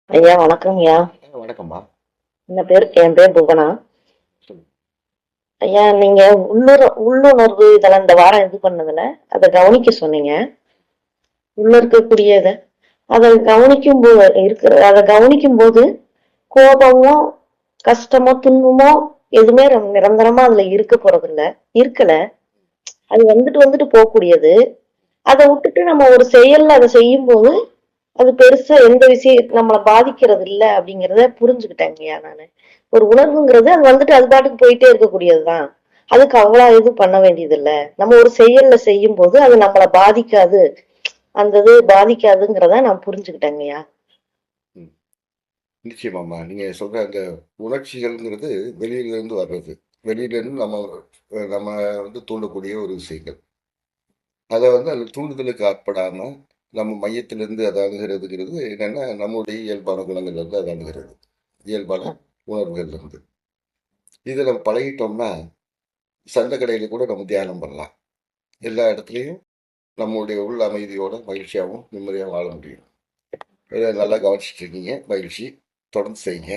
ஐயா வணக்கம்யா. வணக்கம்மா. என் பேர் புவனா. சொல்லுங்க. ஐயா நீங்க உள்ளுணர்வு இதெல்லாம் இந்த வாரம் இது பண்ணதுல அதை கவனிக்க சொன்னீங்க. உள்ள இருக்கக்கூடியத அதை கவனிக்கும் போது அதை கவனிக்கும் போது கோபமோ கஷ்டமோ துன்பமோ எதுவுமே நிரந்தரமா அதுல இருக்க போறது இல்ல. இருக்கல. அது வந்துட்டு வந்துட்டு போகக்கூடியது. அதை விட்டுட்டு நம்ம ஒரு செயல்ல அதை செய்யும் போது அது பெருசா எந்த விஷயம் நம்மளை பாதிக்கிறது இல்ல அப்படிங்கிறத புரிஞ்சுக்கிட்டேங்கய்யா நானு. ஒரு உணர்வுங்கிறது அது வந்துட்டு அது பாட்டுக்கு போயிட்டே இருக்கக்கூடியதுதான். அதுக்கு அவ்வளவு இது பண்ண வேண்டியது இல்ல. நம்ம ஒரு செயல்ல செய்யும் போது அது நம்மளை பாதிக்காது. அந்த இது பாதிக்காதுங்கிறத நான் புரிஞ்சுக்கிட்டேங்கய்யா. ம். நிச்சயமாம்மா. நீங்க சொல்ற அந்த உணர்ச்சிகள்ங்கிறது வெளியிலேருந்து வர்றது. வெளியிலேருந்து நம்ம தூண்டக்கூடிய ஒரு விஷயங்கள். அத அந்த தூண்டுதலுக்கு ஆட்படாம, நம்ம மையத்திலிருந்து அத அணுகுறதுங்கிறது என்னன்னா, நம்முடைய இயல்பான குணங்கள்லேருந்து அது அணுகுறது. இயல்பான உணர்வுகள்லேருந்து. இத நம்ம பழகிட்டோம்னா, சந்த கடையில கூட நம்ம தியானம் பண்ணலாம். எல்லா இடத்துலயும் நம்முடைய உள் அமைதியோட, மகிழ்ச்சியாவும், நிம்மதியாவும் வாழ முடியும். இத நல்லா கவனிச்சுட்டு இருக்கீங்க. மகிழ்ச்சி. தொடர்ந்து செய்யுங்க.